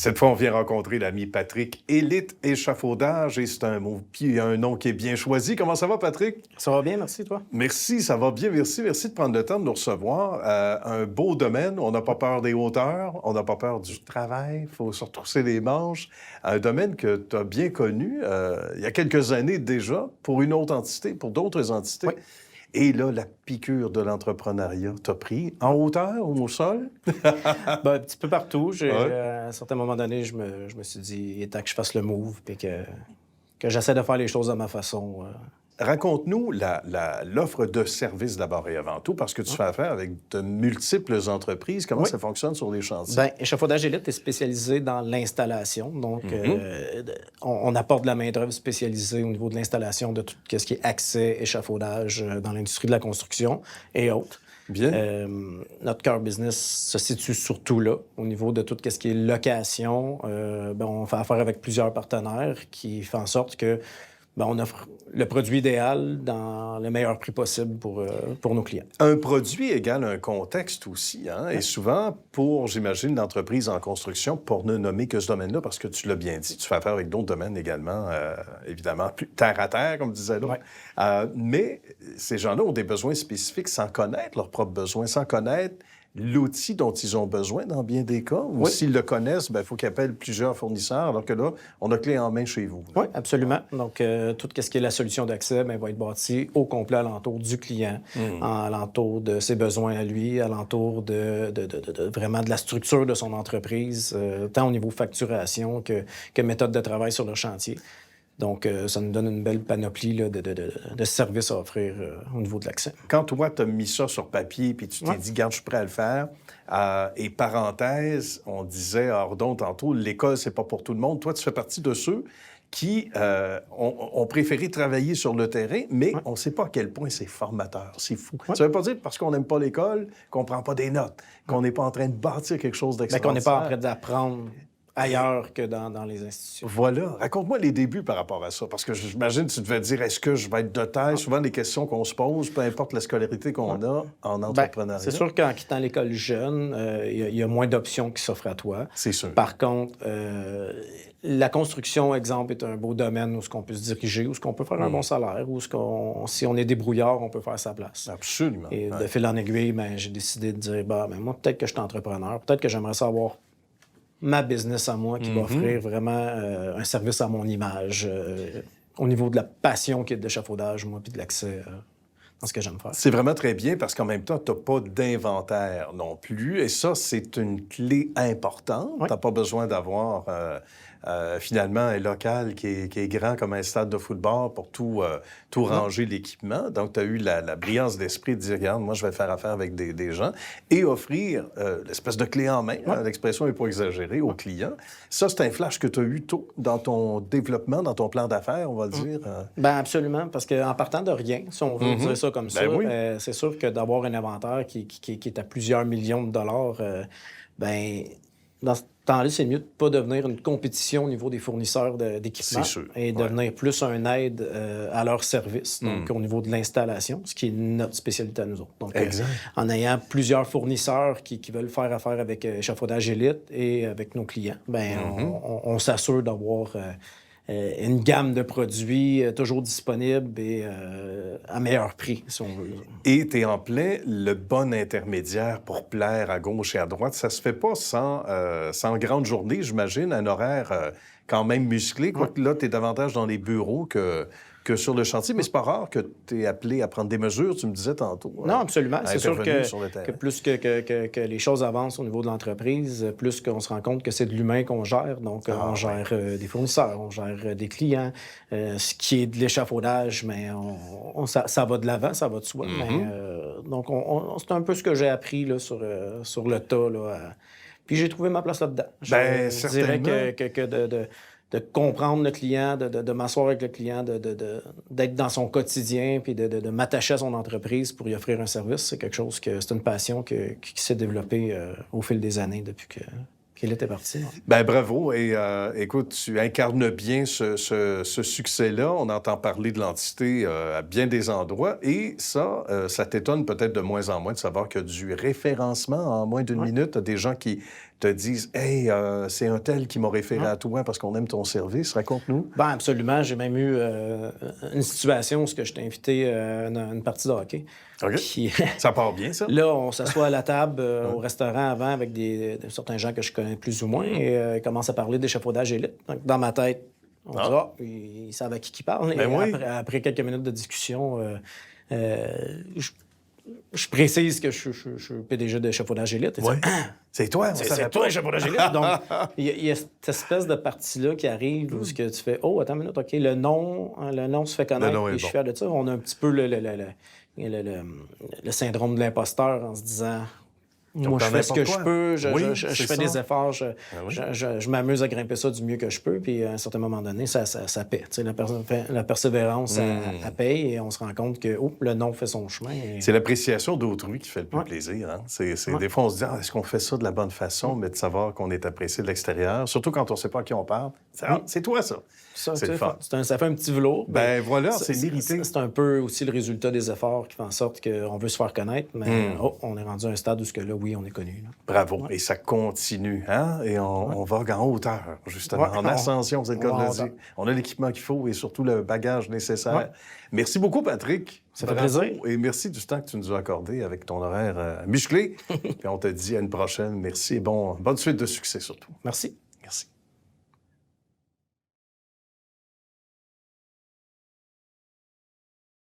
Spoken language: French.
Cette fois, on vient rencontrer l'ami Patrick, Élite Échafaudage, et c'est un nom qui est bien choisi. Comment ça va, Patrick? Ça va bien, merci, toi? Merci, ça va bien, merci. Merci de prendre le temps de nous recevoir. Un beau domaine, on n'a pas peur des hauteurs, on n'a pas peur du travail, il faut se retrousser les manches. Un domaine que tu as bien connu il y a quelques années déjà, pour une autre entité, pour d'autres entités. Oui. Et là, la piqûre de l'entrepreneuriat t'a pris en hauteur ou au sol? Un petit peu partout. Ouais. À un certain moment donné, je me suis dit, il est temps que je fasse le move puis que j'essaie de faire les choses à ma façon. Raconte-nous l'offre de service d'abord et avant tout, parce que tu fais affaire avec de multiples entreprises. Comment ça fonctionne sur les chantiers? Bien, Échafaudage Élite est spécialisé dans l'installation. Donc, on apporte de la main-d'œuvre spécialisée au niveau de l'installation de tout ce qui est accès, échafaudage dans l'industrie de la construction et autres. Bien. Notre cœur business se situe surtout là, au niveau de tout ce qui est location. On fait affaire avec plusieurs partenaires qui font en sorte que on offre le produit idéal dans le meilleur prix possible pour nos clients. Un produit égale un contexte aussi, hein? Et souvent, pour, j'imagine, l'entreprise en construction, pour ne nommer que ce domaine-là, parce que tu l'as bien dit, tu fais affaire avec d'autres domaines également, évidemment, plus terre à terre, comme disait l'autre. Ouais. Mais ces gens-là ont des besoins spécifiques sans connaître leurs propres besoins, sans connaître l'outil dont ils ont besoin dans bien des cas. Ou s'ils le connaissent, il faut qu'ils appellent plusieurs fournisseurs, alors que là, on a clé en main chez vous. Oui, absolument. Donc, tout ce qui est la solution d'accès va être bâti au complet alentour du client, alentour de ses besoins à lui, alentour de vraiment de la structure de son entreprise, tant au niveau facturation que méthode de travail sur le chantier. Donc, ça nous donne une belle panoplie là, de services à offrir au niveau de l'accès. Quand toi, tu as mis ça sur papier puis tu t'es dit, garde, je suis prêt à le faire, et parenthèse, on disait, Ordon, tantôt, l'école, c'est pas pour tout le monde. Toi, tu fais partie de ceux qui ont préféré travailler sur le terrain, mais on ne sait pas à quel point c'est formateur. C'est fou. Ça ne veut pas dire parce qu'on n'aime pas l'école qu'on ne prend pas des notes, qu'on n'est pas en train de bâtir quelque chose d'extraordinaire. Qu'on n'est pas en train d'apprendre ailleurs que dans les institutions. Voilà. Raconte-moi les débuts par rapport à ça, parce que j'imagine que tu devais dire, est-ce que je vais être de taille? Souvent, des questions qu'on se pose, peu importe la scolarité qu'on a en entrepreneuriat. C'est sûr qu'en quittant l'école jeune, il y a moins d'options qui s'offrent à toi. C'est sûr. Par contre, la construction, exemple, est un beau domaine où ce qu'on peut se diriger, où ce qu'on peut faire un bon salaire, où si on est débrouillard, on peut faire sa place. Absolument. Et de fil en aiguille, j'ai décidé de dire, moi, peut-être que je suis entrepreneur, peut-être que j'aimerais savoir ma business à moi qui va offrir vraiment un service à mon image au niveau de la passion qui est de l'échafaudage, moi, puis de l'accès dans ce que j'aime faire. C'est vraiment très bien parce qu'en même temps, tu n'as pas d'inventaire non plus. Et ça, c'est une clé importante. Tu n'as pas besoin d'avoir finalement un local qui est grand comme un stade de football pour tout ranger l'équipement. Donc, tu as eu la brillance d'esprit de dire, regarde, moi, je vais faire affaire avec des gens et offrir l'espèce de clé en main, l'expression n'est pas exagérée, aux clients. Ça, c'est un flash que tu as eu tôt dans ton développement, dans ton plan d'affaires, on va dire. Absolument, parce qu'en partant de rien, si on veut dire ça comme ça, c'est sûr que d'avoir un inventaire qui est à plusieurs millions de dollars, dans ce temps-là, c'est mieux de ne pas devenir une compétition au niveau des fournisseurs d'équipements et devenir plus un aide à leur service, donc au niveau de l'installation, ce qui est notre spécialité à nous autres. Donc, en ayant plusieurs fournisseurs qui veulent faire affaire avec Échafaudage Élite et avec nos clients, on s'assure d'avoir une gamme de produits toujours disponibles et à meilleur prix, si on veut. Et tu es en plein le bon intermédiaire pour plaire à gauche et à droite. Ça se fait pas sans grande journée, j'imagine, un horaire quand même musclé. Quoique là, tu es davantage dans les bureaux que sur le chantier, mais c'est pas rare que tu es appelé à prendre des mesures, tu me disais tantôt. Non, absolument. C'est sûr que plus que les choses avancent au niveau de l'entreprise, plus qu'on se rend compte que c'est de l'humain qu'on gère. Donc, on gère des fournisseurs, on gère des clients. Ce qui est de l'échafaudage, mais ça va de l'avant, ça va de soi. Donc, c'est un peu ce que j'ai appris là, sur le tas. Là, puis j'ai trouvé ma place là-dedans. Je dirais que de comprendre le client, de m'asseoir avec le client, d'être dans son quotidien, puis de m'attacher à son entreprise pour y offrir un service, c'est quelque chose c'est une passion qui s'est développée au fil des années depuis que Élite est parti. Ouais. Ben bravo. Et écoute, tu incarnes bien ce succès-là. On entend parler de l'entité à bien des endroits. Et ça t'étonne peut-être de moins en moins de savoir qu'il y a du référencement en moins d'une minute. Des gens qui te disent « Hey, c'est un tel qui m'a référé à toi parce qu'on aime ton service. » Raconte-nous. Ben absolument. J'ai même eu une situation où je t'ai invité à une partie de hockey. OK. Ça part bien, ça? Là, on s'assoit à la table au restaurant avant avec certains gens que je connais plus ou moins et commence à parler d'échafaudage élite. Donc, dans ma tête, on dit « ils savent à qui parle. » Ben oui. Après quelques minutes de discussion, je précise que je suis PDG d'échafaudage élite. Oui. C'est toi, c'est toi, échafaudage élite. Donc, il y a cette espèce de partie-là qui arrive où tu fais « Oh, attends une minute, OK, le nom se fait connaître et je suis fier de ça. » On a un petit peu le syndrome de l'imposteur en se disant moi, je fais ce que je peux, je fais des efforts, je m'amuse à grimper ça du mieux que je peux, puis à un certain moment donné, ça paie. La persévérance, elle paye, et on se rend compte que le nom fait son chemin. Et... C'est l'appréciation d'autrui qui fait le plus plaisir. Hein? Des fois, on se dit est-ce qu'on fait ça de la bonne façon, mais de savoir qu'on est apprécié de l'extérieur, surtout quand on ne sait pas à qui on parle. C'est toi, ça. Ça fait un petit velours. Ben voilà, c'est mérité. C'est un peu aussi le résultat des efforts qui fait en sorte qu'on veut se faire connaître, mais on est rendu à un stade où oui, on est connu. Là. Bravo. Ouais. Et ça continue, hein? Et on va en hauteur, justement, en ascension, c'est le cas de le dire. On a l'équipement qu'il faut et surtout le bagage nécessaire. Ouais. Merci beaucoup, Patrick. Ça fait plaisir. Et merci du temps que tu nous as accordé avec ton horaire musclé. Puis on te dit à une prochaine. Merci et bonne suite de succès surtout. Merci. Merci.